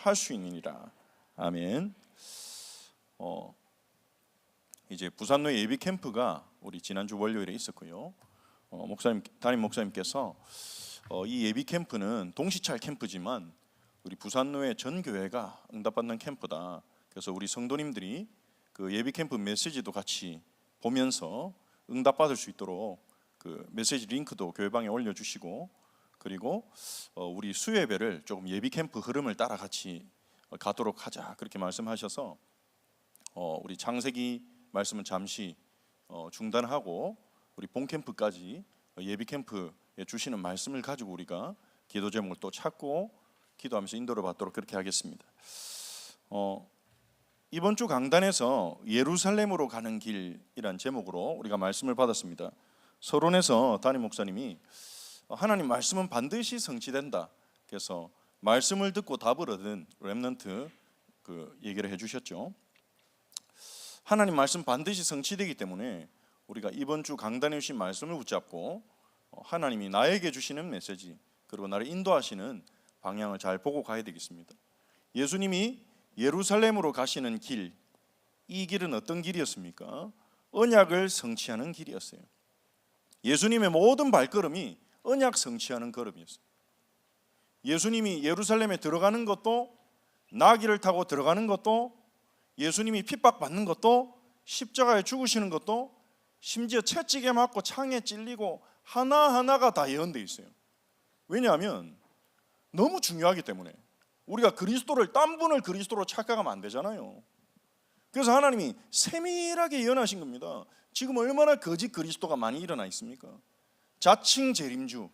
할 수 있느니라. 아멘. 이제 부산로의 예비 캠프가 우리 지난주 월요일에 있었고요. 담임 목사님께서 이 예비 캠프는 동시찰 캠프지만 우리 부산로의 전 교회가 응답받는 캠프다. 그래서 우리 성도님들이 그 예비 캠프 메시지도 같이 보면서 응답받을 수 있도록 그 메시지 링크도 교회방에 올려주시고, 그리고 우리 수요예배를 조금 예비 캠프 흐름을 따라 같이 가도록 하자, 그렇게 말씀하셔서 우리 창세기 말씀은 잠시 중단하고 우리 본 캠프까지 예비 캠프에 주시는 말씀을 가지고 우리가 기도 제목을 또 찾고 기도하면서 인도를 받도록 그렇게 하겠습니다. 이번 주 강단에서 예루살렘으로 가는 길이란 제목으로 우리가 말씀을 받았습니다. 서론에서 담임 목사님이 하나님 말씀은 반드시 성취된다, 그래서 말씀을 듣고 답을 얻은 렘넌트 그 얘기를 해주셨죠. 하나님 말씀 반드시 성취되기 때문에 우리가 이번 주 강단에 주신 말씀을 붙잡고 하나님이 나에게 주시는 메시지, 그리고 나를 인도하시는 방향을 잘 보고 가야 되겠습니다. 예수님이 예루살렘으로 가시는 길, 이 길은 어떤 길이었습니까? 언약을 성취하는 길이었어요. 예수님의 모든 발걸음이 언약 성취하는 걸음이었어요. 예수님이 예루살렘에 들어가는 것도, 나귀를 타고 들어가는 것도, 예수님이 핍박받는 것도, 십자가에 죽으시는 것도, 심지어 채찍에 맞고 창에 찔리고 하나하나가 다 예언되어 있어요. 왜냐하면 너무 중요하기 때문에. 우리가 그리스도를, 딴 분을 그리스도로 착각하면 안 되잖아요. 그래서 하나님이 세밀하게 예언하신 겁니다. 지금 얼마나 거짓 그리스도가 많이 일어나 있습니까? 자칭 재림주,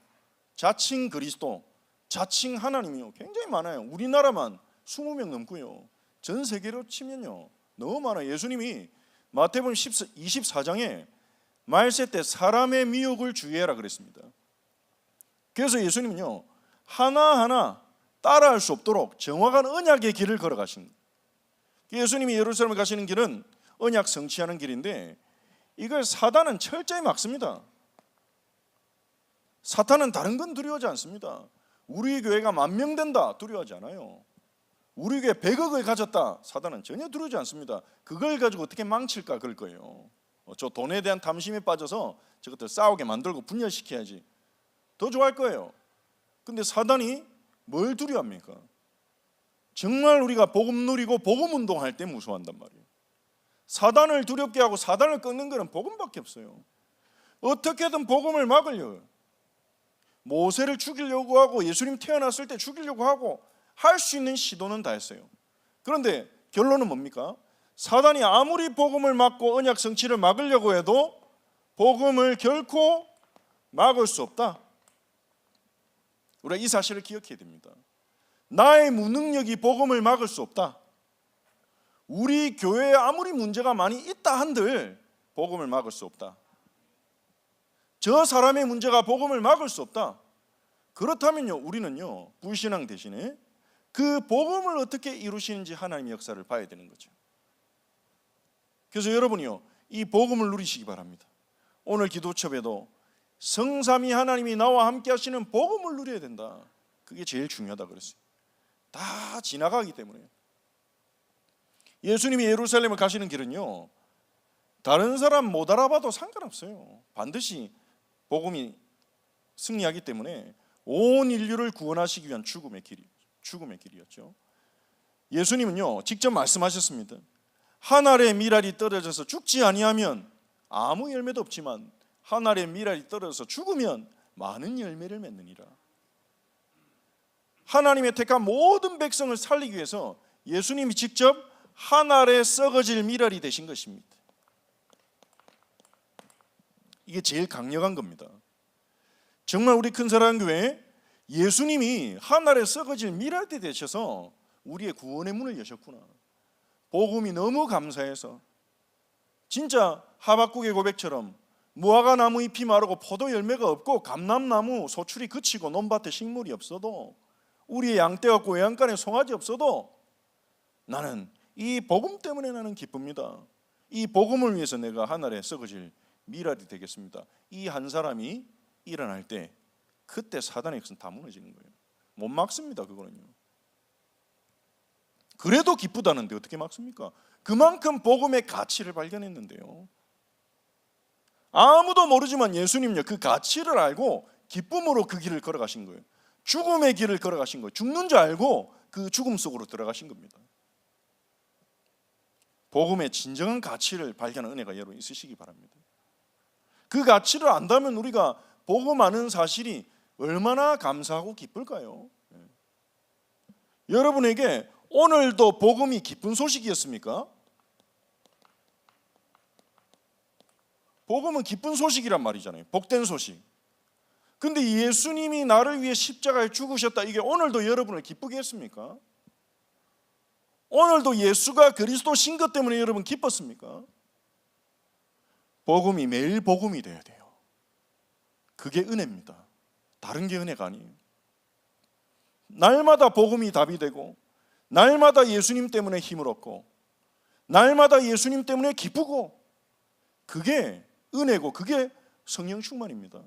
자칭 그리스도, 자칭 하나님이요, 굉장히 많아요. 우리나라만 20명 넘고요, 전 세계로 치면요 너무 많아요. 예수님이 마태복음 24장에 말세 때 사람의 미혹을 주의해라 그랬습니다. 그래서 예수님은요 하나하나 따라할 수 없도록 정확한 언약의 길을 걸어가신 거예요. 예수님이 예루살렘을 가시는 길은 언약 성취하는 길인데, 이걸 사단은 철저히 막습니다. 사탄은 다른 건 두려워하지 않습니다. 우리 교회가 10,000명 된다 두려워하지 않아요. 우리 교회 100억을 가졌다, 사단은 전혀 두려워하지 않습니다. 그걸 가지고 어떻게 망칠까 그럴 거예요. 저 돈에 대한 탐심에 빠져서 저것들 싸우게 만들고 분열시켜야지, 더 좋아할 거예요. 근데 사단이 뭘 두려워합니까? 정말 우리가 복음 누리고 복음 운동할 때 무서워한단 말이에요. 사단을 두렵게 하고 사단을 꺾는 것은 복음밖에 없어요. 어떻게든 복음을 막으려고, 모세를 죽이려고 하고 예수님 태어났을 때 죽이려고 하고 할 수 있는 시도는 다 했어요. 그런데 결론은 뭡니까? 사단이 아무리 복음을 막고 언약 성취를 막으려고 해도 복음을 결코 막을 수 없다. 우리가 이 사실을 기억해야 됩니다. 나의 무능력이 복음을 막을 수 없다. 우리 교회에 아무리 문제가 많이 있다 한들 복음을 막을 수 없다. 저 사람의 문제가 복음을 막을 수 없다. 그렇다면요 우리는요 불신앙 대신에 그 복음을 어떻게 이루시는지 하나님의 역사를 봐야 되는 거죠. 그래서 여러분이요 이 복음을 누리시기 바랍니다. 오늘 기도첩에도 성삼위 하나님이 나와 함께 하시는 복음을 누려야 된다, 그게 제일 중요하다 그랬어요. 다 지나가기 때문에. 예수님이 예루살렘을 가시는 길은요 다른 사람 못 알아봐도 상관없어요. 반드시 복음이 승리하기 때문에 온 인류를 구원하시기 위한 죽음의 길이었죠. 예수님은요 직접 말씀하셨습니다. 한 알의 밀알이 떨어져서 죽지 아니하면 아무 열매도 없지만 한 알의 밀알이 떨어져서 죽으면 많은 열매를 맺느니라. 하나님의 택한 모든 백성을 살리기 위해서 예수님이 직접 한 알에 썩어질 밀알이 되신 것입니다. 이게 제일 강력한 겁니다. 정말 우리 큰사랑교회 예수님이 한 알에 썩어질 밀알이 되셔서 우리의 구원의 문을 여셨구나. 복음이 너무 감사해서 진짜 하박국의 고백처럼 무화과 나무 잎이 마르고 포도 열매가 없고 감람나무 소출이 그치고 논밭에 식물이 없어도 우리의 양떼가 없고 외양간에 송아지 없어도 나는 이 복음 때문에 나는 기쁩니다. 이 복음을 위해서 내가 하늘에 썩어질 밀알이 되겠습니다. 이 한 사람이 일어날 때 그때 사단의 것은 다 무너지는 거예요. 못 막습니다. 그거는요. 그래도 기쁘다는데 어떻게 막습니까? 그만큼 복음의 가치를 발견했는데요. 아무도 모르지만 예수님요, 그 가치를 알고 기쁨으로 그 길을 걸어가신 거예요. 죽음의 길을 걸어가신 거예요. 죽는 줄 알고 그 죽음 속으로 들어가신 겁니다. 복음의 진정한 가치를 발견하는 은혜가 여러분 있으시기 바랍니다. 그 가치를 안다면 우리가 복음 아는 사실이 얼마나 감사하고 기쁠까요? 여러분에게 오늘도 복음이 기쁜 소식이었습니까? 복음은 기쁜 소식이란 말이잖아요. 복된 소식. 근데 예수님이 나를 위해 십자가에 죽으셨다, 이게 오늘도 여러분을 기쁘게 했습니까? 오늘도 예수가 그리스도신 것 때문에 여러분 기뻤습니까? 복음이 매일 복음이 돼야 돼요. 그게 은혜입니다. 다른 게 은혜가 아니에요. 날마다 복음이 답이 되고, 날마다 예수님 때문에 힘을 얻고, 날마다 예수님 때문에 기쁘고, 그게 은혜고 그게 성령 충만입니다.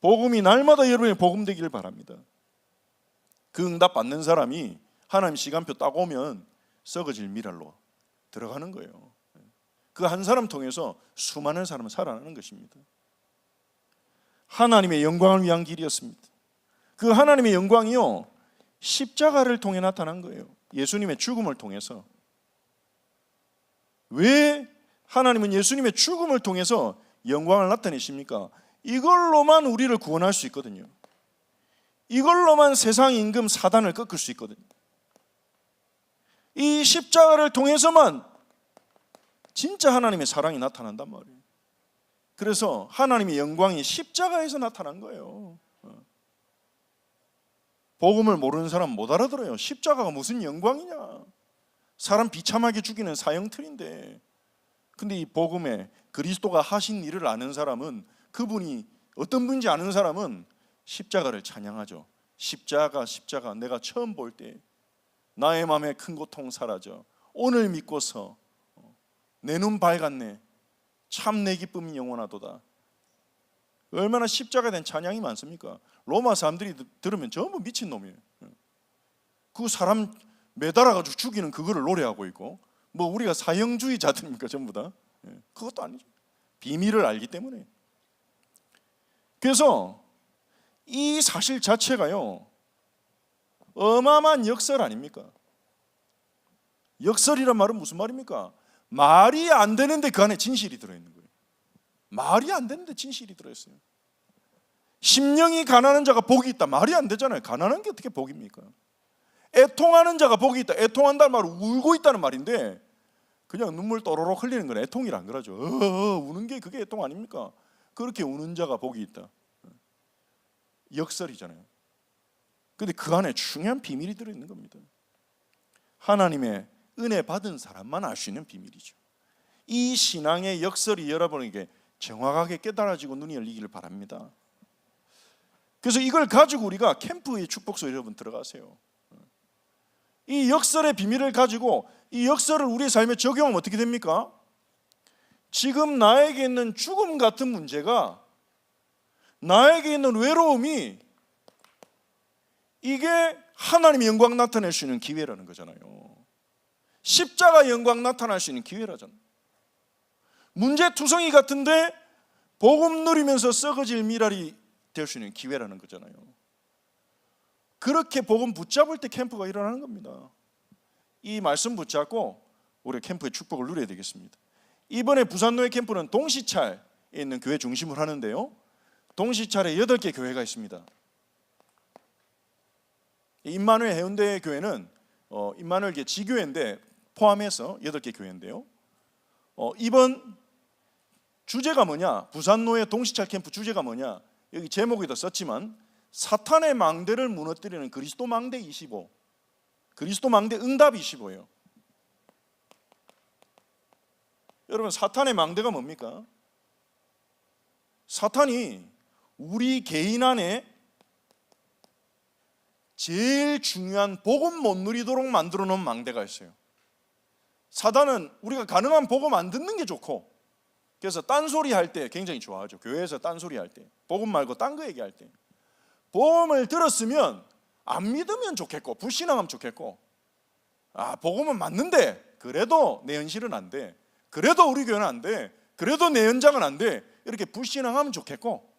복음이 날마다 여러분의 복음 되기를 바랍니다. 그 응답 받는 사람이 하나님 시간표 딱 오면 썩어질 미랄로 들어가는 거예요. 그 한 사람 통해서 수많은 사람은 살아나는 것입니다. 하나님의 영광을 위한 길이었습니다. 그 하나님의 영광이요, 십자가를 통해 나타난 거예요. 예수님의 죽음을 통해서. 왜 하나님은 예수님의 죽음을 통해서 영광을 나타내십니까? 이걸로만 우리를 구원할 수 있거든요. 이걸로만 세상 임금 사단을 꺾을 수 있거든요. 이 십자가를 통해서만 진짜 하나님의 사랑이 나타난단 말이에요. 그래서 하나님의 영광이 십자가에서 나타난 거예요. 복음을 모르는 사람 못 알아들어요. 십자가가 무슨 영광이냐, 사람 비참하게 죽이는 사형틀인데. 근데 이 복음에 그리스도가 하신 일을 아는 사람은, 그분이 어떤 분인지 아는 사람은 십자가를 찬양하죠. 십자가, 십자가, 내가 처음 볼 때 나의 마음에 큰 고통 사라져. 오늘 믿고서 내 눈 밝았네. 참 내 기쁨이 영원하도다. 얼마나 십자가에 대한 찬양이 많습니까? 로마 사람들이 들으면 전부 미친놈이에요. 그 사람 매달아가지고 죽이는 그거를 노래하고 있고, 뭐 우리가 사형주의자들입니까 전부 다? 그것도 아니죠. 비밀을 알기 때문에. 그래서 이 사실 자체가요, 어마어마한 역설 아닙니까? 역설이란 말은 무슨 말입니까? 말이 안 되는데 그 안에 진실이 들어있는 거예요. 말이 안 되는데 진실이 들어있어요. 심령이 가난한 자가 복이 있다, 말이 안 되잖아요. 가난한 게 어떻게 복입니까? 애통하는 자가 복이 있다, 애통한다는 말은 울고 있다는 말인데 그냥 눈물 또로록 흘리는 건 애통이라 안 그러죠. 우는 게 그게 애통 아닙니까? 그렇게 우는 자가 복이 있다, 역설이잖아요. 근데 그 안에 중요한 비밀이 들어있는 겁니다. 하나님의 은혜 받은 사람만 알 수 있는 비밀이죠. 이 신앙의 역설이 여러분에게 정확하게 깨달아지고 눈이 열리기를 바랍니다. 그래서 이걸 가지고 우리가 캠프의 축복소 여러분 들어가세요. 이 역설의 비밀을 가지고 이 역설을 우리의 삶에 적용하면 어떻게 됩니까? 지금 나에게 있는 죽음 같은 문제가, 나에게 있는 외로움이, 이게 하나님의 영광 나타낼 수 있는 기회라는 거잖아요. 십자가 영광 나타날 수 있는 기회라잖아요. 문제투성이 같은데 복음 누리면서 썩어질 미랄이 될 수 있는 기회라는 거잖아요. 그렇게 복음 붙잡을 때 캠프가 일어나는 겁니다. 이 말씀 붙잡고 우리 캠프의 축복을 누려야 되겠습니다. 이번에 부산노예 캠프는 동시찰에 있는 교회 중심으로 하는데요, 동시찰에 8개 교회가 있습니다. 임마누엘 해운대 교회는 임마누엘 지교회인데 포함해서 8개 교회인데요, 이번 주제가 뭐냐, 부산노예 동시찰 캠프 주제가 뭐냐, 여기 제목에도 썼지만 사탄의 망대를 무너뜨리는 그리스도 망대 25, 그리스도 망대 응답 25예요. 여러분, 사탄의 망대가 뭡니까? 사탄이 우리 개인 안에 제일 중요한 복음 못 누리도록 만들어 놓은 망대가 있어요. 사단은 우리가 가능한 복음 안 듣는 게 좋고, 그래서 딴소리 할 때 굉장히 좋아하죠. 교회에서 딴소리 할 때, 복음 말고 딴 거 얘기할 때, 복음을 들었으면 안 믿으면 좋겠고 불신앙하면 좋겠고, 복음은 맞는데 그래도 내 현실은 안 돼, 그래도 우리 교회는 안 돼, 그래도 내 현장은 안 돼, 이렇게 불신앙하면 좋겠고,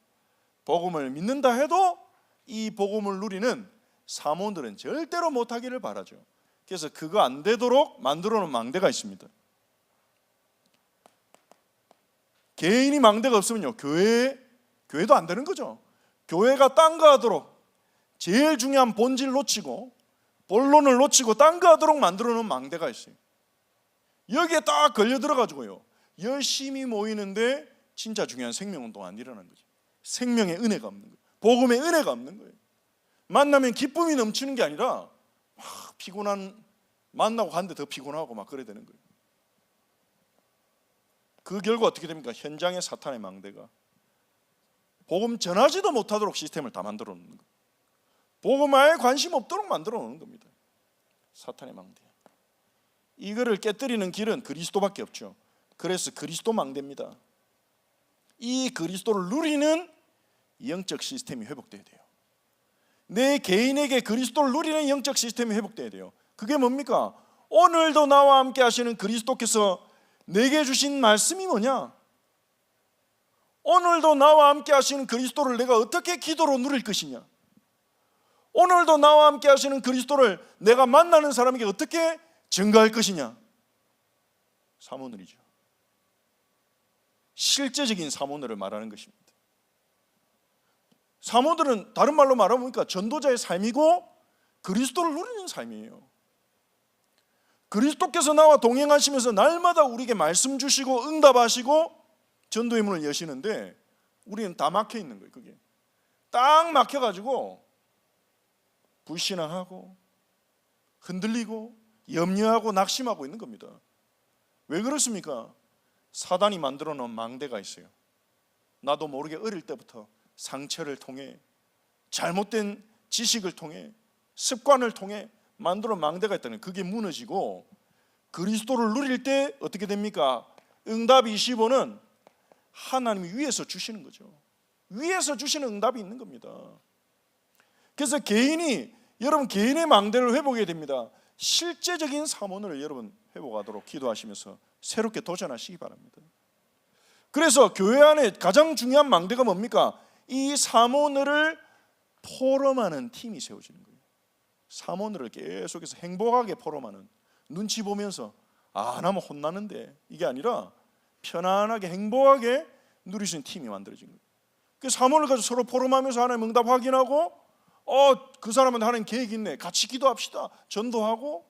복음을 믿는다 해도 이 복음을 누리는 사모들은 절대로 못하기를 바라죠. 그래서 그거 안 되도록 만들어 놓은 망대가 있습니다. 개인이 망대가 없으면요, 교회도 안 되는 거죠. 교회가 딴 거 하도록, 제일 중요한 본질 놓치고 본론을 놓치고 딴 거 하도록 만들어 놓은 망대가 있어요. 여기에 딱 걸려 들어가지고요, 열심히 모이는데 진짜 중요한 생명운동이 안 일어나는 거죠. 생명의 은혜가 없는 거예요. 복음의 은혜가 없는 거예요. 만나면 기쁨이 넘치는 게 아니라 막 피곤한, 만나고 갔는데 더 피곤하고 막 그래야 되는 거예요. 그 결과 어떻게 됩니까? 현장의 사탄의 망대가 복음 전하지도 못하도록 시스템을 다 만들어 놓는 거예요. 복음에 관심 없도록 만들어 놓는 겁니다. 사탄의 망대. 이거를 깨뜨리는 길은 그리스도밖에 없죠. 그래서 그리스도 망대입니다. 이 그리스도를 누리는 영적 시스템이 회복돼야 돼요. 내 개인에게 그리스도를 누리는 영적 시스템이 회복돼야 돼요. 그게 뭡니까? 오늘도 나와 함께 하시는 그리스도께서 내게 주신 말씀이 뭐냐? 오늘도 나와 함께 하시는 그리스도를 내가 어떻게 기도로 누릴 것이냐? 오늘도 나와 함께 하시는 그리스도를 내가 만나는 사람에게 어떻게 증거할 것이냐? 사모늘이죠. 실제적인 사모늘을 말하는 것입니다. 사모들은 다른 말로 말하면 전도자의 삶이고 그리스도를 누리는 삶이에요. 그리스도께서 나와 동행하시면서 날마다 우리에게 말씀 주시고 응답하시고 전도의 문을 여시는데 우리는 다 막혀 있는 거예요. 그게 딱 막혀가지고 불신앙하고 흔들리고 염려하고 낙심하고 있는 겁니다. 왜 그렇습니까? 사단이 만들어 놓은 망대가 있어요. 나도 모르게 어릴 때부터 상처를 통해, 잘못된 지식을 통해, 습관을 통해 만들어 망대가 있다는, 그게 무너지고 그리스도를 누릴 때 어떻게 됩니까? 응답 25는 하나님이 위에서 주시는 거죠. 위에서 주시는 응답이 있는 겁니다. 그래서 여러분 개인의 망대를 회복해야 됩니다. 실제적인 사모를 여러분 회복하도록 기도하시면서 새롭게 도전하시기 바랍니다. 그래서 교회 안에 가장 중요한 망대가 뭡니까? 이 사모늘을 포럼하는 팀이 세워지는 거예요. 사모늘을 계속해서 행복하게 포럼하는, 눈치 보면서 안 하면 혼나는데, 이게 아니라 편안하게 행복하게 누리시는 팀이 만들어진 거예요. 그 사모를 가지고 서로 포럼하면서 하나님 응답 확인하고, 그 사람한테 하나님 계획 있네, 같이 기도합시다, 전도하고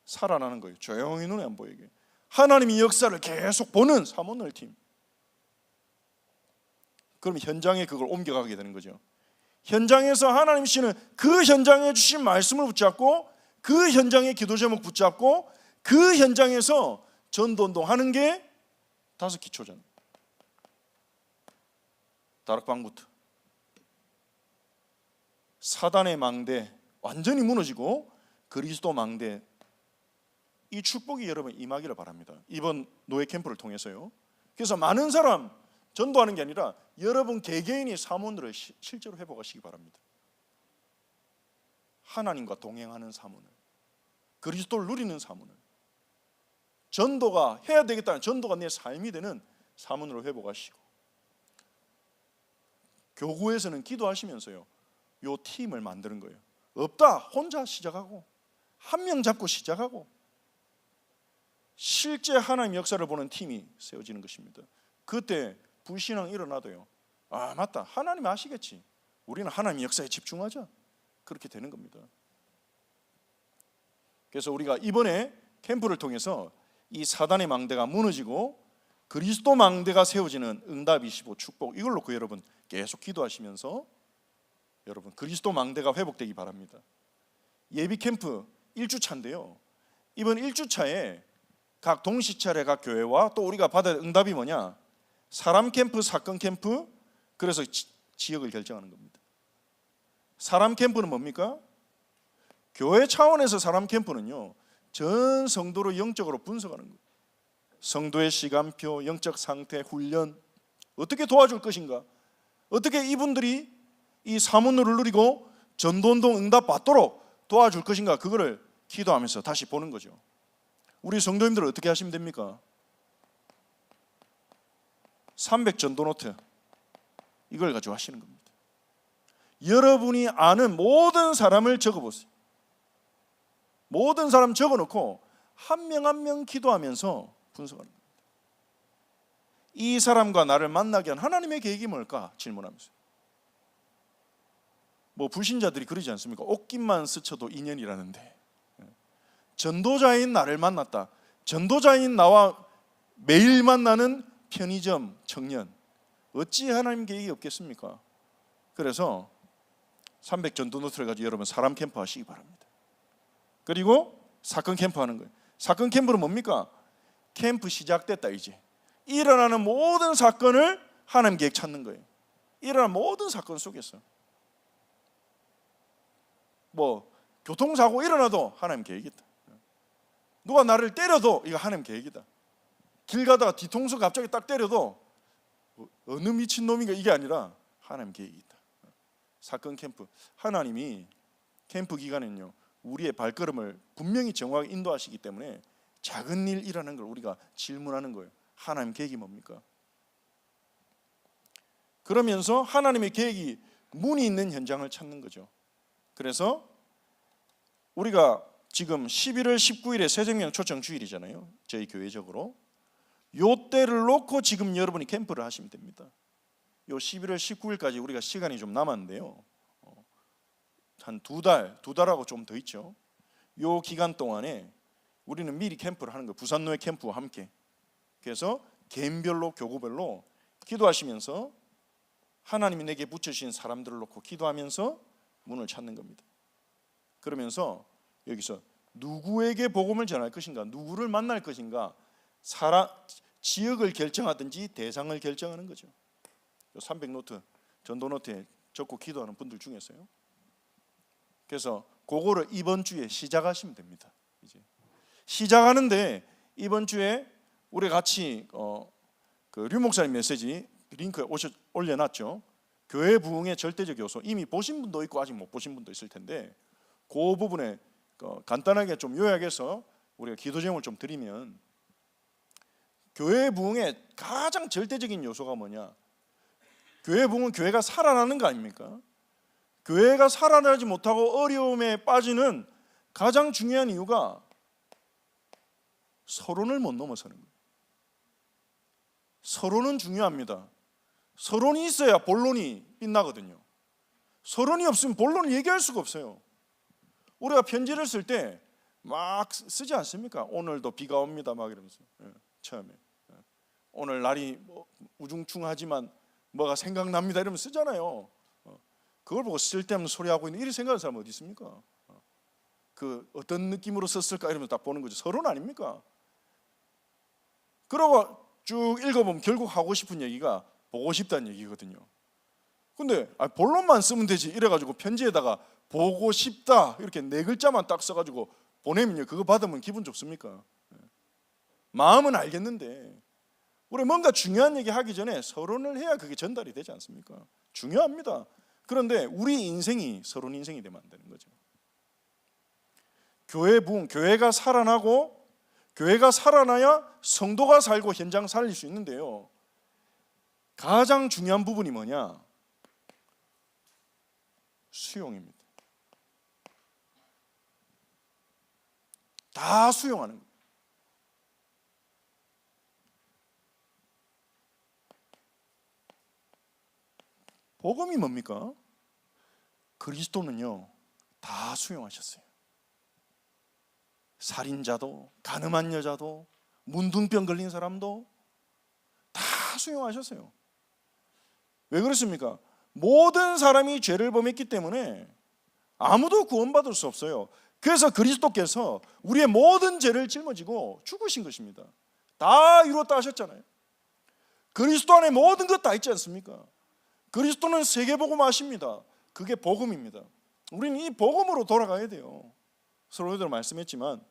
살아나는 거예요. 조용히 눈에 안 보이게 하나님이 역사를 계속 보는 사모늘 팀. 그럼 현장에 그걸 옮겨가게 되는 거죠. 현장에서 하나님 씨는 그 현장에 주신 말씀을 붙잡고, 그 현장의 기도 제목 붙잡고, 그 현장에서 전도운동 하는 게 5기초잖아요. 다락방부터 사단의 망대 완전히 무너지고 그리스도 망대, 이 축복이 여러분 임하기를 바랍니다. 이번 노예 캠프를 통해서요. 그래서 많은 사람 전도하는 게 아니라 여러분 개개인이 사모늘을 실제로 회복하시기 바랍니다. 하나님과 동행하는 사모늘, 그리스도를 누리는 사모늘, 전도가 해야 되겠다는, 전도가 내 삶이 되는 사모늘을 회복하시고, 교구에서는 기도하시면서요, 요 팀을 만드는 거예요. 없다, 혼자 시작하고 한 명 잡고 시작하고 실제 하나님 역사를 보는 팀이 세워지는 것입니다. 그때 불신앙 일어나도요, 맞다, 하나님 아시겠지, 우리는 하나님 역사에 집중하자, 그렇게 되는 겁니다. 그래서 우리가 이번에 캠프를 통해서 이 사단의 망대가 무너지고 그리스도 망대가 세워지는 응답 25 축복, 이걸 놓고 여러분 계속 기도하시면서 여러분 그리스도 망대가 회복되기 바랍니다. 예비 캠프 1주차인데요, 이번 1주차에 각 동시차례 각 교회와 또 우리가 받을 응답이 뭐냐? 사람 캠프, 사건 캠프, 그래서 지역을 결정하는 겁니다. 사람 캠프는 뭡니까? 교회 차원에서 사람 캠프는요, 전 성도를 영적으로 분석하는 거예요. 성도의 시간표, 영적 상태, 훈련, 어떻게 도와줄 것인가, 어떻게 이분들이 이 사모늘을 누리고 전도운동 응답 받도록 도와줄 것인가, 그거를 기도하면서 다시 보는 거죠. 우리 성도님들은 어떻게 하시면 됩니까? 300 전도노트 이걸 가지고 하시는 겁니다. 여러분이 아는 모든 사람을 적어보세요. 모든 사람 적어놓고 한 명 한 명 기도하면서 분석하는 겁니다. 이 사람과 나를 만나게 한 하나님의 계획이 뭘까 질문하면서. 뭐 불신자들이 그러지 않습니까? 옷깃만 스쳐도 인연이라는데, 전도자인 나를 만났다. 전도자인 나와 매일 만나는 편의점 청년, 어찌 하나님 계획이 없겠습니까? 그래서 300 전도노트를 가지고 여러분 사람 캠프 하시기 바랍니다. 그리고 사건 캠프 하는 거예요. 사건 캠프는 뭡니까? 캠프 시작됐다. 이제 일어나는 모든 사건을 하나님 계획 찾는 거예요. 일어나는 모든 사건 속에서 뭐 교통사고 일어나도 하나님 계획이다. 누가 나를 때려도 이거 하나님 계획이다. 길 가다가 뒤통수 갑자기 딱 때려도 어느 미친놈인가 이게 아니라 하나님 계획이다. 사건 캠프, 하나님이 캠프 기간에는요 우리의 발걸음을 분명히 정확하게 인도하시기 때문에 작은 일 일어나는 걸 우리가 질문하는 거예요. 하나님 계획이 뭡니까? 그러면서 하나님의 계획이 문이 있는 현장을 찾는 거죠. 그래서 우리가 지금 11월 19일에 새생명 초청 주일이잖아요. 저희 교회적으로 요 때를 놓고 지금 여러분이 캠프를 하시면 됩니다. 요 11월 19일까지 우리가 시간이 좀 남았는데요, 한 두 달하고 좀 더 있죠. 요 기간 동안에 우리는 미리 캠프를 하는 거예요. 부산노예 캠프와 함께. 그래서 개인별로 교구별로 기도하시면서 하나님이 내게 붙여주신 사람들을 놓고 기도하면서 문을 찾는 겁니다. 그러면서 여기서 누구에게 복음을 전할 것인가, 누구를 만날 것인가, 지역을 결정하든지 대상을 결정하는 거죠. 300노트 전도노트에 적고 기도하는 분들 중에서요. 그래서 그거를 이번 주에 시작하시면 됩니다. 이제 시작하는데 이번 주에 우리 같이 그 류 목사님 메시지 링크에 올려놨죠. 교회 부흥의 절대적 요소, 이미 보신 분도 있고 아직 못 보신 분도 있을 텐데 그 부분에 간단하게 좀 요약해서 우리가 기도 제목을 좀 드리면, 교회 부흥의 가장 절대적인 요소가 뭐냐? 교회 부흥은 교회가 살아나는 거 아닙니까? 교회가 살아나지 못하고 어려움에 빠지는 가장 중요한 이유가 서론을 못 넘어서는 거예요. 서론은 중요합니다. 서론이 있어야 본론이 빛나거든요. 서론이 없으면 본론을 얘기할 수가 없어요. 우리가 편지를 쓸 때 막 쓰지 않습니까? 오늘도 비가 옵니다 막 이러면서, 처음에 오늘 날이 우중충하지만 뭐가 생각납니다 이러면 쓰잖아요. 그걸 보고 쓸데없는 소리하고 있는 이렇게 생각하는 사람 어디 있습니까? 그 어떤 느낌으로 썼을까 이러면 딱 보는 거죠. 서론 아닙니까? 그러고 쭉 읽어보면 결국 하고 싶은 얘기가 보고 싶다는 얘기거든요. 근데 본론만 쓰면 되지 이래가지고 편지에다가 보고 싶다 이렇게 4글자만 딱 써가지고 보내면요, 그거 받으면 기분 좋습니까? 마음은 알겠는데 우리 뭔가 중요한 얘기 하기 전에 서론을 해야 그게 전달이 되지 않습니까? 중요합니다. 그런데 우리 인생이 서론 인생이 되면 안 되는 거죠. 교회 부흥, 교회가 살아나고 교회가 살아나야 성도가 살고 현장 살릴 수 있는데요, 가장 중요한 부분이 뭐냐? 수용입니다. 다 수용하는 거예요. 복음이 뭡니까? 그리스도는요 다 수용하셨어요. 살인자도, 간음한 여자도, 문둥병 걸린 사람도 다 수용하셨어요. 왜 그렇습니까? 모든 사람이 죄를 범했기 때문에 아무도 구원받을 수 없어요. 그래서 그리스도께서 우리의 모든 죄를 짊어지고 죽으신 것입니다. 다 이뤘다 하셨잖아요. 그리스도 안에 모든 것 다 있지 않습니까? 그리스도는 세계복음 하십니다. 그게 복음입니다. 우리는 이 복음으로 돌아가야 돼요. 서로들 말씀했지만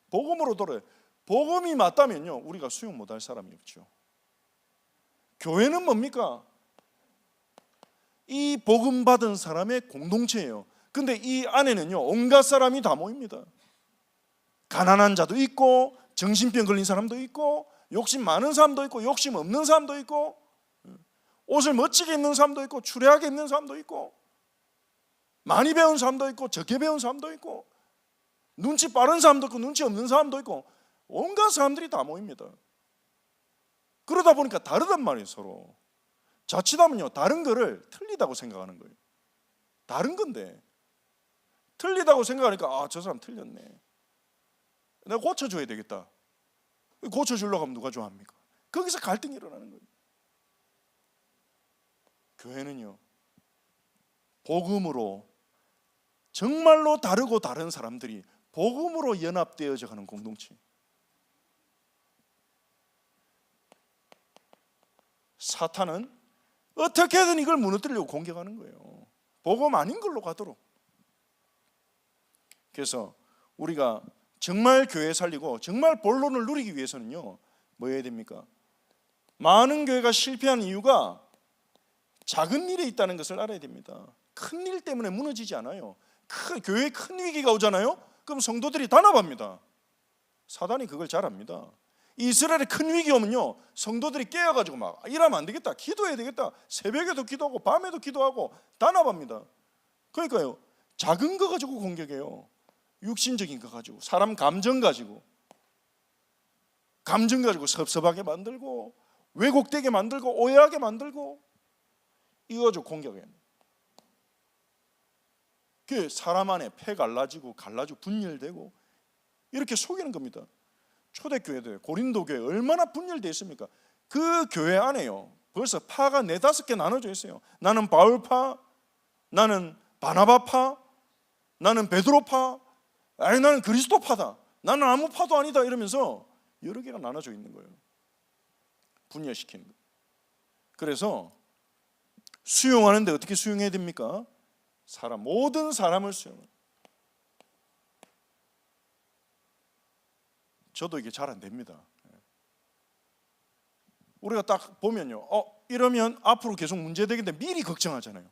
복음으로 돌아요. 복음이 맞다면요 우리가 수용 못할 사람이 없죠. 교회는 뭡니까? 이 복음 받은 사람의 공동체예요. 근데 이 안에는요 온갖 사람이 다 모입니다. 가난한 자도 있고, 정신병 걸린 사람도 있고, 욕심 많은 사람도 있고, 욕심 없는 사람도 있고, 옷을 멋지게 입는 사람도 있고, 추레하게 입는 사람도 있고, 많이 배운 사람도 있고, 적게 배운 사람도 있고, 눈치 빠른 사람도 있고, 눈치 없는 사람도 있고, 온갖 사람들이 다 모입니다. 그러다 보니까 다르단 말이에요. 서로 자칫하면요, 다른 거를 틀리다고 생각하는 거예요. 다른 건데 틀리다고 생각하니까 저 사람 틀렸네, 내가 고쳐줘야 되겠다. 고쳐주려고 하면 누가 좋아합니까? 거기서 갈등이 일어나는 거예요. 교회는요, 복음으로, 정말로 다르고 다른 사람들이 복음으로 연합되어져 가는 공동체. 사탄은 어떻게든 이걸 무너뜨리려고 공격하는 거예요. 복음 아닌 걸로 가도록. 그래서 우리가 정말 교회 살리고 정말 본론을 누리기 위해서는요, 뭐 해야 됩니까? 많은 교회가 실패한 이유가 작은 일에 있다는 것을 알아야 됩니다. 큰 일 때문에 무너지지 않아요. 교회에 큰 위기가 오잖아요. 그럼 성도들이 단합합니다. 사단이 그걸 잘 압니다. 이스라엘에 큰 위기 오면요, 성도들이 깨어가지고 막 이러면 안 되겠다, 기도해야 되겠다, 새벽에도 기도하고 밤에도 기도하고 단합합니다. 그러니까요, 작은 거 가지고 공격해요. 육신적인 거 가지고, 사람 감정 가지고 섭섭하게 만들고, 왜곡되게 만들고, 오해하게 만들고, 이거 가지고 공격해요. 그 사람 안에 폐 갈라지고 분열되고 이렇게 속이는 겁니다. 초대교회들, 고린도 교회 얼마나 분열되어 있습니까? 그 교회 안에요, 벌써 파가 4-5개 나눠져 있어요. 나는 바울파, 나는 바나바파, 나는 베드로파, 아니 나는 그리스도파다, 나는 아무 파도 아니다, 이러면서 여러 개가 나눠져 있는 거예요. 분열시키는 거예요. 그래서 수용하는데 어떻게 수용해야 됩니까? 모든 사람을 수용해요. 저도 이게 잘 안 됩니다. 우리가 딱 보면요, 이러면 앞으로 계속 문제되겠는데 미리 걱정하잖아요.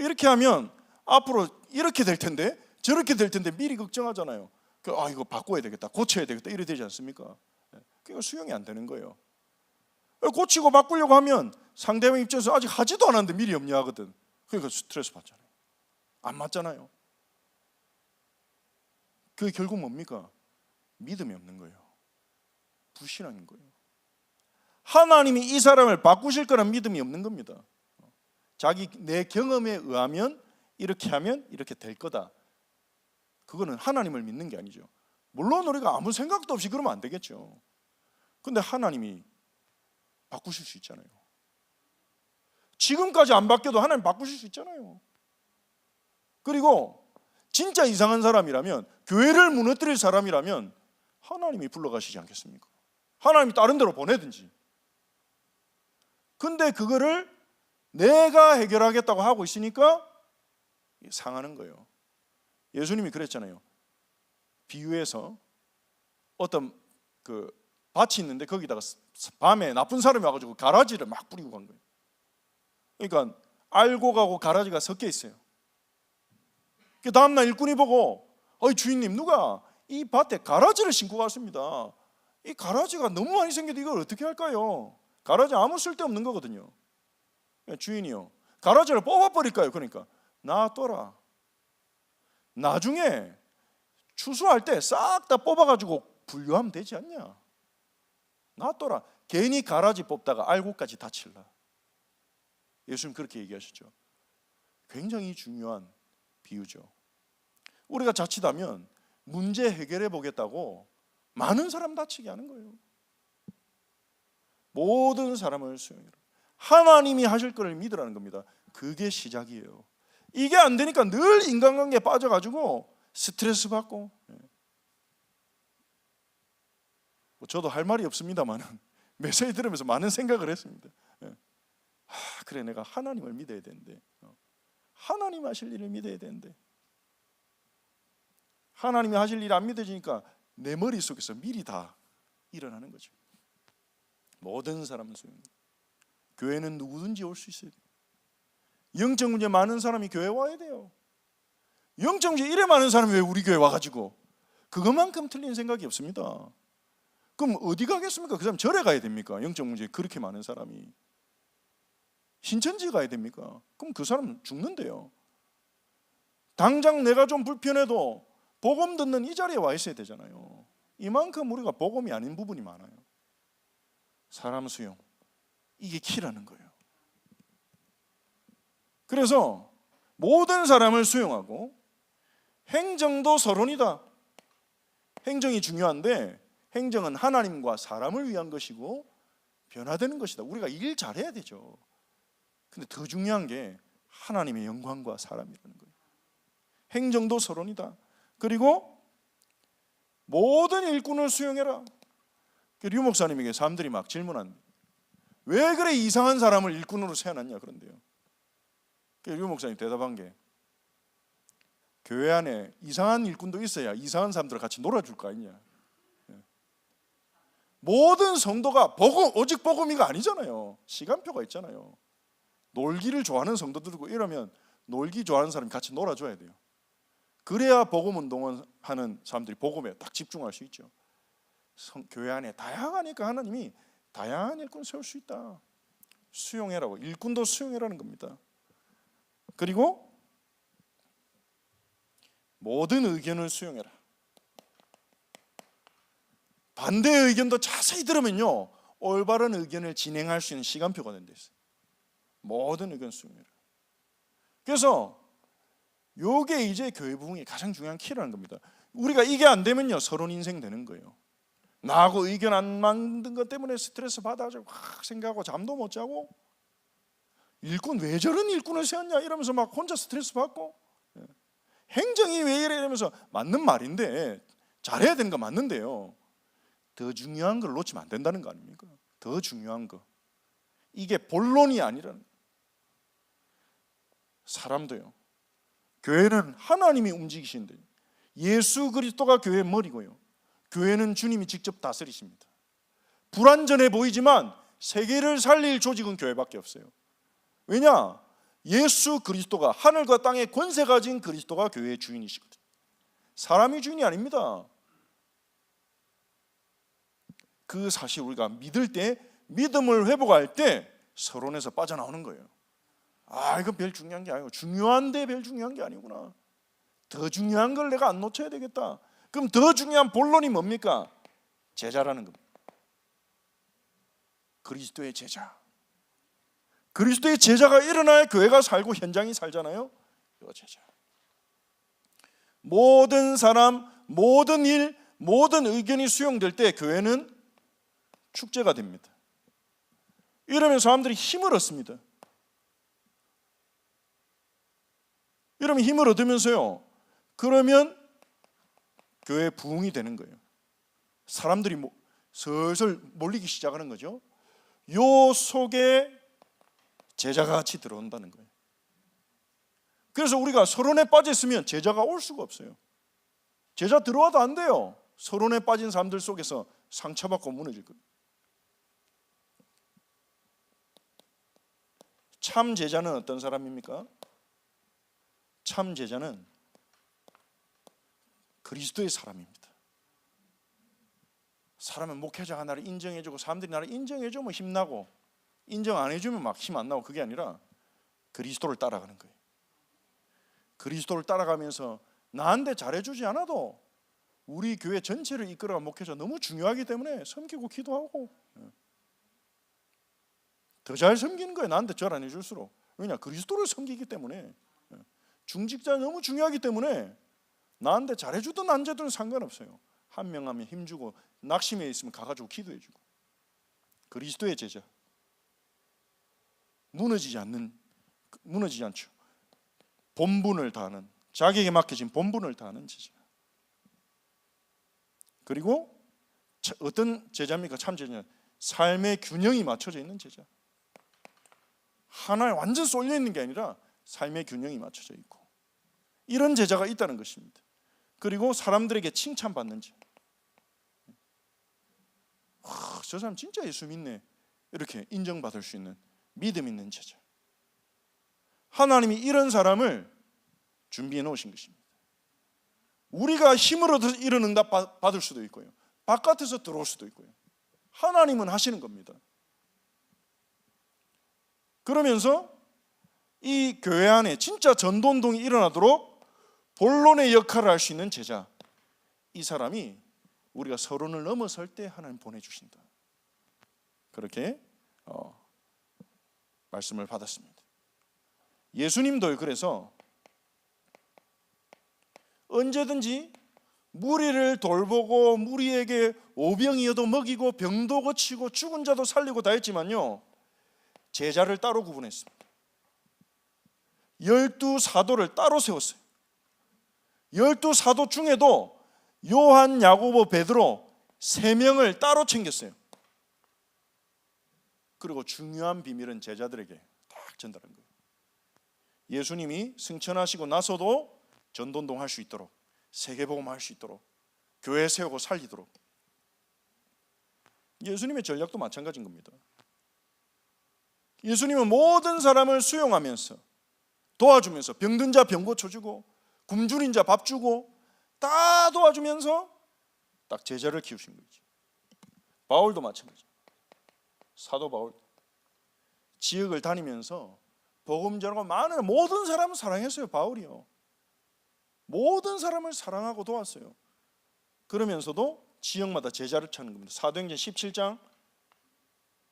이렇게 하면 앞으로 이렇게 될 텐데, 저렇게 될 텐데 미리 걱정하잖아요. 이거 바꿔야 되겠다, 고쳐야 되겠다, 이래 되지 않습니까? 그러니까 수용이 안 되는 거예요. 고치고 바꾸려고 하면 상대방 입장에서 아직 하지도 않았는데 미리 염려하거든. 그러니까 스트레스 받잖아요. 안 맞잖아요. 그게 결국 뭡니까? 믿음이 없는 거예요. 불신앙인 거예요. 하나님이 이 사람을 바꾸실 거란 믿음이 없는 겁니다. 내 경험에 의하면 이렇게 하면 이렇게 될 거다. 그거는 하나님을 믿는 게 아니죠. 물론 우리가 아무 생각도 없이 그러면 안 되겠죠. 근데 하나님이 바꾸실 수 있잖아요. 지금까지 안 바뀌어도 하나님 바꾸실 수 있잖아요. 그리고 진짜 이상한 사람이라면, 교회를 무너뜨릴 사람이라면 하나님이 불러가시지 않겠습니까? 하나님이 다른 데로 보내든지. 근데 그거를 내가 해결하겠다고 하고 있으니까 상하는 거예요. 예수님이 그랬잖아요. 비유해서 어떤 밭이 있는데 거기다가 밤에 나쁜 사람이 와가지고 가라지를 막 뿌리고 간 거예요. 그러니까 알고 가고 가라지가 섞여 있어요. 그 다음날 일꾼이 보고, 주인님, 누가 이 밭에 가라지를 심고 갔습니다. 이 가라지가 너무 많이 생겨도 이걸 어떻게 할까요? 가라지 아무 쓸데없는 거거든요. 주인이요, 가라지를 뽑아버릴까요? 그러니까 놔둬라. 나중에 추수할 때 싹 다 뽑아가지고 분류하면 되지 않냐. 놔둬라. 괜히 가라지 뽑다가 알고까지 다칠라. 예수님 그렇게 얘기하셨죠. 굉장히 중요한 비유죠. 우리가 자칫하면 문제 해결해 보겠다고 많은 사람 다치게 하는 거예요. 모든 사람을 수용해라. 하나님이 하실 것을 믿으라는 겁니다. 그게 시작이에요. 이게 안 되니까 늘 인간관계에 빠져가지고 스트레스 받고. 저도 할 말이 없습니다만 메시지 들으면서 많은 생각을 했습니다. 그래, 내가 하나님을 믿어야 되는데, 하나님 하실 일을 믿어야 되는데, 하나님이 하실 일이 안 믿어지니까 내 머릿속에서 미리 다 일어나는 거죠. 모든 사람은 소용없는. 교회는 누구든지 올 수 있어야 돼요. 영적 문제 많은 사람이 교회 와야 돼요. 영적 문제 이래 많은 사람이 왜 우리 교회 와가지고 그것만큼 틀린 생각이 없습니다. 그럼 어디 가겠습니까? 그 사람 절에 가야 됩니까? 영적 문제 그렇게 많은 사람이 신천지 가야 됩니까? 그럼 그 사람 죽는데요. 당장 내가 좀 불편해도 복음 듣는 이 자리에 와 있어야 되잖아요. 이만큼 우리가 복음이 아닌 부분이 많아요. 사람 수용, 이게 키라는 거예요. 그래서 모든 사람을 수용하고, 행정도 서론이다. 행정이 중요한데 행정은 하나님과 사람을 위한 것이고 변화되는 것이다. 우리가 일 잘해야 되죠. 근데 더 중요한 게 하나님의 영광과 사람이라는 거예요. 행정도 서론이다. 그리고 모든 일꾼을 수용해라. 류 목사님에게 사람들이 막 질문합니다. 왜 그래 이상한 사람을 일꾼으로 세워놨냐 그런데요. 류 목사님 대답한 게, 교회 안에 이상한 일꾼도 있어야 이상한 사람들과 같이 놀아줄 거 아니냐. 모든 성도가 복음, 오직 복음이가 아니잖아요. 시간표가 있잖아요. 놀기를 좋아하는 성도들이고 이러면 놀기 좋아하는 사람이 같이 놀아줘야 돼요. 그래야 복음 운동을 하는 사람들이 복음에 딱 집중할 수 있죠. 교회 안에 다양하니까 하나님이 다양한 일꾼 세울 수 있다. 수용해라고, 일꾼도 수용해라는 겁니다. 그리고 모든 의견을 수용해라. 반대의 의견도 자세히 들으면요, 올바른 의견을 진행할 수 있는 시간표가 된다 있어요. 모든 의견 수용해라. 그래서 요게 이제 교회 부흥의 가장 중요한 키라는 겁니다. 우리가 이게 안 되면요, 서론 인생 되는 거예요. 나하고 의견 안 맞는 것 때문에 스트레스 받아가지고 확 생각하고 잠도 못 자고, 일꾼 왜 저런 일꾼을 세웠냐 이러면서 막 혼자 스트레스 받고, 행정이 왜 이래 이러면서, 맞는 말인데 잘해야 되는 거 맞는데요, 더 중요한 걸 놓치면 안 된다는 거 아닙니까? 더 중요한 거, 이게 본론이 아니라는 거예요. 사람도요, 교회는 하나님이 움직이신데, 예수 그리스도가 교회의 머리고요, 교회는 주님이 직접 다스리십니다. 불완전해 보이지만 세계를 살릴 조직은 교회밖에 없어요. 왜냐? 예수 그리스도가, 하늘과 땅의 권세 가진 그리스도가 교회의 주인이시거든요. 사람이 주인이 아닙니다. 그 사실 우리가 믿을 때, 믿음을 회복할 때 서론에서 빠져나오는 거예요. 아, 이건 별 중요한 게 아니고, 중요한데 별 중요한 게 아니구나. 더 중요한 걸 내가 안 놓쳐야 되겠다. 그럼 더 중요한 본론이 뭡니까? 제자라는 겁니다. 그리스도의 제자. 그리스도의 제자가 일어나야 교회가 살고 현장이 살잖아요. 이 제자. 모든 사람, 모든 일, 모든 의견이 수용될 때 교회는 축제가 됩니다. 이러면 사람들이 힘을 얻습니다. 이러면 힘을 얻으면서요, 그러면 교회 부흥이 되는 거예요. 사람들이 슬슬 몰리기 시작하는 거죠. 요 속에 제자가 같이 들어온다는 거예요. 그래서 우리가 서론에 빠져 있으면 제자가 올 수가 없어요. 제자 들어와도 안 돼요. 서론에 빠진 사람들 속에서 상처받고 무너질 거예요. 참 제자는 어떤 사람입니까? 참 제자는 그리스도의 사람입니다. 사람은 목회자가 나를 인정해주고 사람들이 나를 인정해주면 힘나고, 인정 안 해주면 막 힘 안 나고, 그게 아니라 그리스도를 따라가는 거예요. 그리스도를 따라가면서 나한테 잘해주지 않아도 우리 교회 전체를 이끌어간 목회자 너무 중요하기 때문에 섬기고 기도하고, 더 잘 섬기는 거예요. 나한테 절 안 해줄수록. 왜냐? 그리스도를 섬기기 때문에. 중직자 너무 중요하기 때문에 나한테 잘해주든 안 해주든 상관없어요. 한 명 하면 힘주고, 낙심해 있으면 가가지고 기도해주고. 그리스도의 제자. 무너지지 않죠. 본분을 다하는, 자기에게 맡겨진 본분을 다하는 제자. 그리고 어떤 제자입니까? 참 제자는 삶의 균형이 맞춰져 있는 제자. 하나에 완전 쏠려 있는 게 아니라 삶의 균형이 맞춰져 있고, 이런 제자가 있다는 것입니다. 그리고 사람들에게 칭찬받는 자. 저 사람 진짜 예수 믿네, 이렇게 인정받을 수 있는 믿음 있는 제자. 하나님이 이런 사람을 준비해 놓으신 것입니다. 우리가 힘을 얻어 이런 응답 받을 수도 있고요, 바깥에서 들어올 수도 있고요. 하나님은 하시는 겁니다. 그러면서 이 교회 안에 진짜 전도운동이 일어나도록 본론의 역할을 할 수 있는 제자, 이 사람이 우리가 서론을 넘어설 때 하나님 보내주신다, 그렇게 말씀을 받았습니다. 예수님도 그래서 언제든지 무리를 돌보고 무리에게 오병이어도 먹이고 병도 고치고 죽은 자도 살리고 다 했지만요, 제자를 따로 구분했습니다. 12사도를 따로 세웠어요. 12사도 중에도 요한, 야고보, 베드로 3명을 따로 챙겼어요. 그리고 중요한 비밀은 제자들에게 딱 전달한 거예요. 예수님이 승천하시고 나서도 전도운동 할 수 있도록, 세계복음 할 수 있도록, 교회 세우고 살리도록. 예수님의 전략도 마찬가지인 겁니다. 예수님은 모든 사람을 수용하면서 도와주면서 병든 자 병 고쳐주고 굶주린 자 밥 주고 다 도와주면서 딱 제자를 키우신 거죠. 바울도 마찬가지입니다. 사도 바울 지역을 다니면서 복음 전하고 많은 모든 사람을 사랑했어요. 바울이요, 모든 사람을 사랑하고 도왔어요. 그러면서도 지역마다 제자를 찾는 겁니다. 사도행전 17장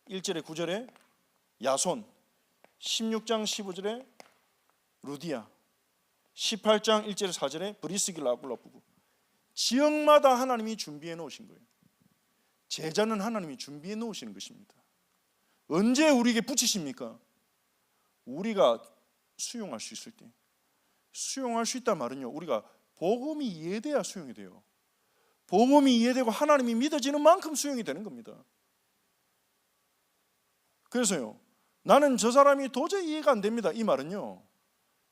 1절에 9절에 야손, 16장 15절에 루디아, 18장 1절에 4절에 브리스길라 아굴라 부부. 지역마다 하나님이 준비해 놓으신 거예요. 제자는 하나님이 준비해 놓으시는 것입니다. 언제 우리에게 붙이십니까? 우리가 수용할 수 있을 때. 수용할 수 있단 말은요, 우리가 복음이 이해돼야 수용이 돼요. 복음이 이해되고 하나님이 믿어지는 만큼 수용이 되는 겁니다. 그래서요, 나는 저 사람이 도저히 이해가 안 됩니다, 이 말은요,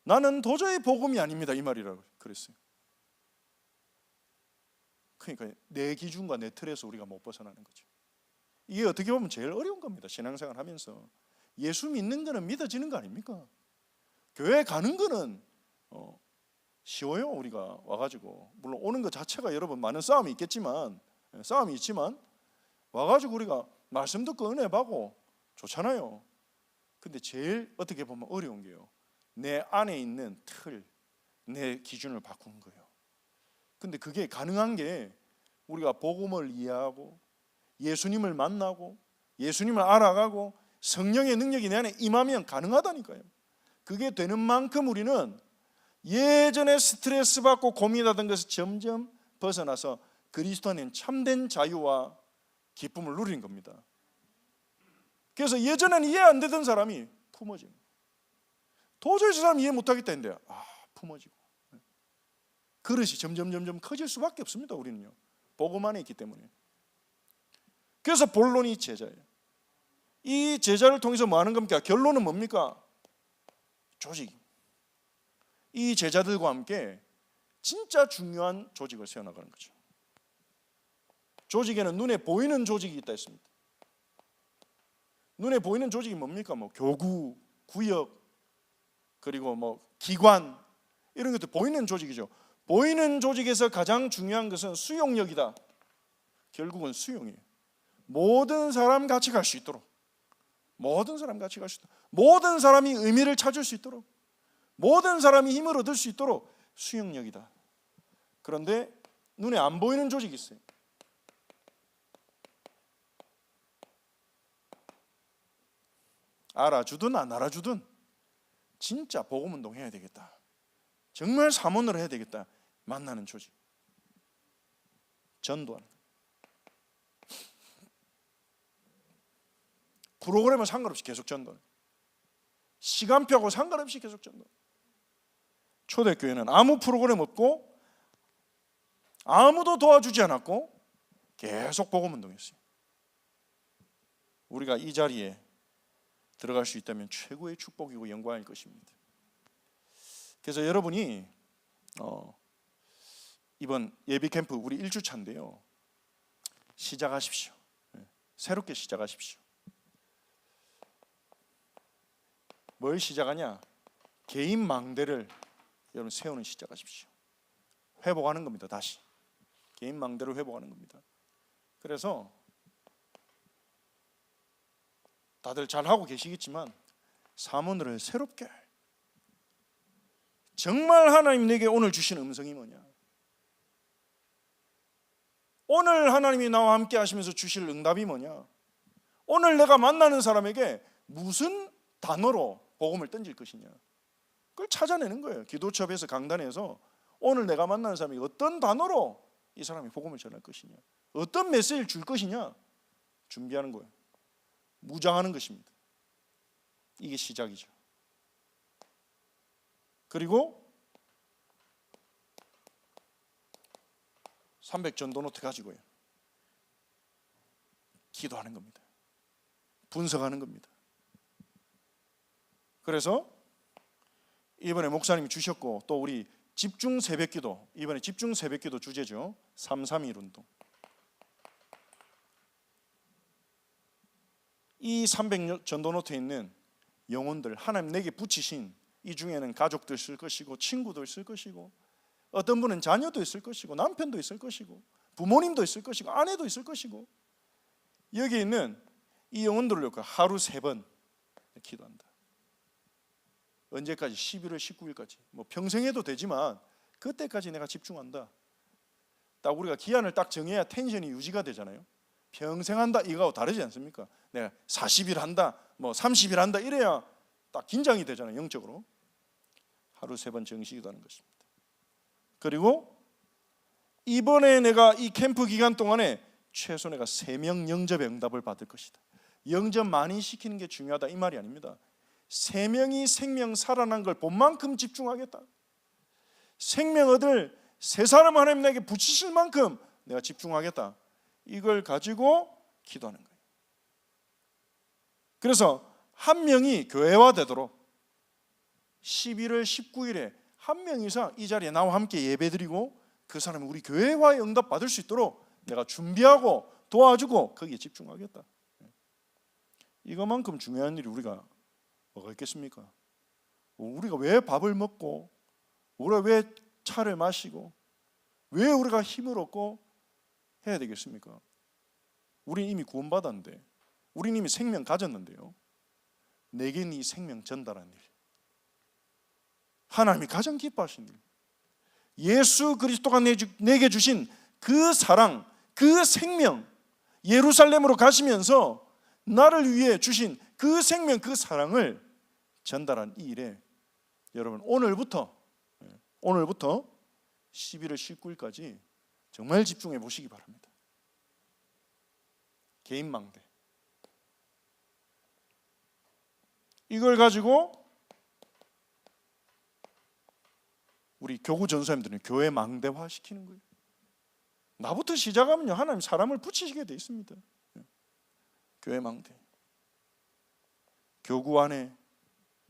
나는 도저히 복음이 아닙니다, 이 말이라고 그랬어요. 그러니까 내 기준과 내 틀에서 우리가 못 벗어나는 거죠. 이게 어떻게 보면 제일 어려운 겁니다. 신앙생활 하면서 예수 믿는 거는 믿어지는 거 아닙니까? 교회 가는 거는 쉬워요. 우리가 와가지고, 물론 오는 것 자체가 여러분 많은 싸움이 있지만 와가지고 우리가 말씀 듣고 은혜 받고 좋잖아요. 근데 제일 어떻게 보면 어려운 게요, 내 안에 있는 틀, 내 기준을 바꾸는 거예요. 근데 그게 가능한 게 우리가 복음을 이해하고 예수님을 만나고 예수님을 알아가고 성령의 능력이 내 안에 임하면 가능하다니까요. 그게 되는 만큼 우리는 예전에 스트레스 받고 고민하던 것을 점점 벗어나서 그리스도 안에 참된 자유와 기쁨을 누리는 겁니다. 그래서 예전에는 이해 안 되던 사람이 품어지는 거예요. 도저히 저 사람 이해 못하겠다 했는데 품어지고, 그릇이 점점 커질 수밖에 없습니다. 우리는요, 복음 안에 있기 때문에. 그래서 본론이 제자예요. 이 제자를 통해서 뭐 하는 겁니까? 결론은 뭡니까? 조직. 이 제자들과 함께 진짜 중요한 조직을 세워나가는 거죠. 조직에는 눈에 보이는 조직이 있다 했습니다. 눈에 보이는 조직이 뭡니까? 뭐 교구, 구역, 그리고 뭐 기관, 이런 것도 보이는 조직이죠. 보이는 조직에서 가장 중요한 것은 수용력이다. 결국은 수용이에요. 모든 사람 같이 갈 수 있도록, 모든 사람이 의미를 찾을 수 있도록, 모든 사람이 힘을 얻을 수 있도록 수용력이다. 그런데 눈에 안 보이는 조직이 있어요. 알아주든 안 알아주든 진짜 복음운동 해야 되겠다, 정말 사문으로 해야 되겠다, 만나는 조직, 전도하는, 프로그램은 상관없이 계속 전도, 시간표하고 상관없이 계속 전도. 초대교회는 아무 프로그램 없고 아무도 도와주지 않았고 계속 복음운동했어요. 우리가 이 자리에 들어갈 수 있다면 최고의 축복이고 영광일 것입니다. 그래서 여러분이 이번 예비 캠프 우리 1주차인데요, 시작하십시오. 새롭게 시작하십시오. 뭘 시작하냐? 개인 망대를 여러분 세우는 시작하십시오. 회복하는 겁니다. 다시 개인 망대를 회복하는 겁니다. 그래서 다들 잘 하고 계시겠지만 사모들을 새롭게, 정말 하나님 내게 오늘 주신 음성이 뭐냐, 오늘 하나님이 나와 함께 하시면서 주실 응답이 뭐냐, 오늘 내가 만나는 사람에게 무슨 단어로 복음을 던질 것이냐, 그걸 찾아내는 거예요. 기도처 앞에서 강단에서 오늘 내가 만나는 사람에게 어떤 단어로 이 사람이 복음을 전할 것이냐, 어떤 메시지를 줄 것이냐 준비하는 거예요. 무장하는 것입니다. 이게 시작이죠. 그리고 300전도노트 가지고요, 기도하는 겁니다. 분석하는 겁니다. 그래서 이번에 목사님이 주셨고, 또 우리 집중 새벽기도, 이번에 집중 새벽기도 주제죠. 331 운동. 이 300전도노트에 있는 영혼들, 하나님 내게 붙이신, 이 중에는 가족도 있을 것이고 친구도 있을 것이고 어떤 분은 자녀도 있을 것이고 남편도 있을 것이고 부모님도 있을 것이고 아내도 있을 것이고, 여기 있는 이 영혼들을 놓고 하루 3번 기도한다. 언제까지? 11월 19일까지. 뭐 평생 해도 되지만 그때까지 내가 집중한다. 딱 우리가 기한을 딱 정해야 텐션이 유지가 되잖아요. 평생 한다 이거하고 다르지 않습니까? 내가 40일 한다, 뭐 30일 한다 이래야 딱 긴장이 되잖아요, 영적으로. 하루 3번 정식 기도하는 것입니다. 그리고 이번에 내가 이 캠프 기간 동안에 최소 내가 3명 영접의 응답을 받을 것이다. 영접 많이 시키는 게 중요하다 이 말이 아닙니다. 3명이 생명 살아난 걸 본 만큼 집중하겠다. 생명 얻을 3사람 하나님 내게 붙이실 만큼 내가 집중하겠다. 이걸 가지고 기도하는 거예요. 그래서 한 명이 교회화되도록 11월 19일에 한 명 이상 이 자리에 나와 함께 예배드리고 그 사람이 우리 교회화의 응답 받을 수 있도록 내가 준비하고 도와주고 거기에 집중하겠다. 이것만큼 중요한 일이 우리가 뭐가 있겠습니까? 우리가 왜 밥을 먹고, 우리가 왜 차를 마시고, 왜 우리가 힘을 얻고 해야 되겠습니까? 우리는 이미 구원받았는데, 우리는 이미 생명 가졌는데요, 내게는 이 생명 전달하는 일, 하나님이 가장 기뻐하신 일, 예수 그리스도가 내게 주신 그 사랑, 그 생명, 예루살렘으로 가시면서 나를 위해 주신 그 생명, 그 사랑을 전달한 이 일에 여러분 오늘부터 11월 19일까지 정말 집중해 보시기 바랍니다. 개인 망대, 이걸 가지고 우리 교구 전사님들은 교회 망대화 시키는 거예요. 나부터 시작하면요, 하나님 사람을 붙이시게 돼 있습니다. 교회 망대, 교구 안에,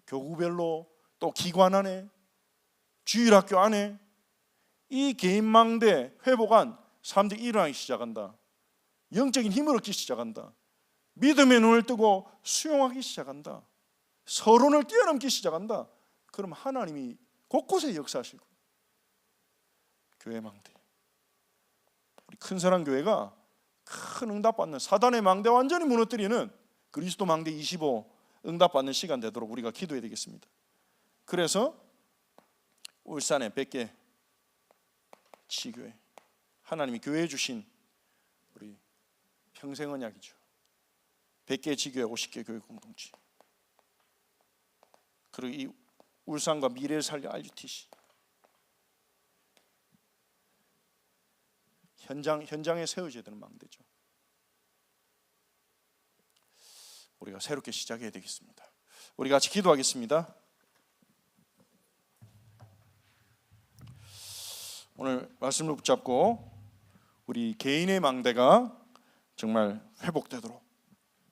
교구별로, 또 기관 안에, 주일학교 안에 이 개인 망대 회복한 사람들이 일어나기 시작한다. 영적인 힘을 얻기 시작한다. 믿음의 눈을 뜨고 수용하기 시작한다. 서론을 뛰어넘기 시작한다. 그럼 하나님이 곳곳에 역사하시고, 교회 망대, 우리 큰사랑 교회가 큰 응답받는, 사단의 망대 완전히 무너뜨리는 그리스도 망대 25 응답받는 시간 되도록 우리가 기도해야 되겠습니다. 그래서 울산에 100개 지교회, 하나님이 교회에 주신 우리 평생언약이죠. 100개 지교회, 50개 교회 공동체, 그리고 이 울산과 미래를 살려 RUTC, 현장에 세워져야 되는 망대죠. 우리가 새롭게 시작해야 되겠습니다. 우리 같이 기도하겠습니다. 오늘 말씀을 붙잡고 우리 개인의 망대가 정말 회복되도록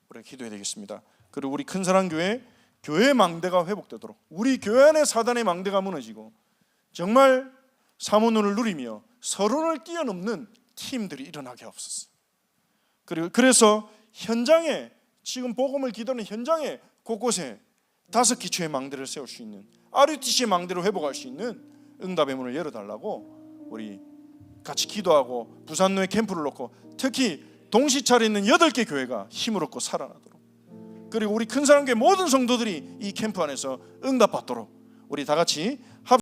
우리가 기도해야 되겠습니다. 그리고 우리 큰사랑교회 교회 망대가 회복되도록, 우리 교회 안에 사단의 망대가 무너지고 정말 사모눈을 누리며 서론을 뛰어넘는 팀들이 일어나게 하옵소서. 그리고 그래서 현장에, 지금 복음을 기도하는 현장에 곳곳에 5기초의 망대를 세울 수 있는, RUTC의 망대를 회복할 수 있는 응답의 문을 열어달라고 우리 같이 기도하고 부산로에 캠프를 놓고 특히 동시차례 있는 8개 교회가 힘을 얻고 살아나도록, 그리고 우리 큰사랑교회 모든 성도들이 이 캠프 안에서 응답받도록 우리 다 같이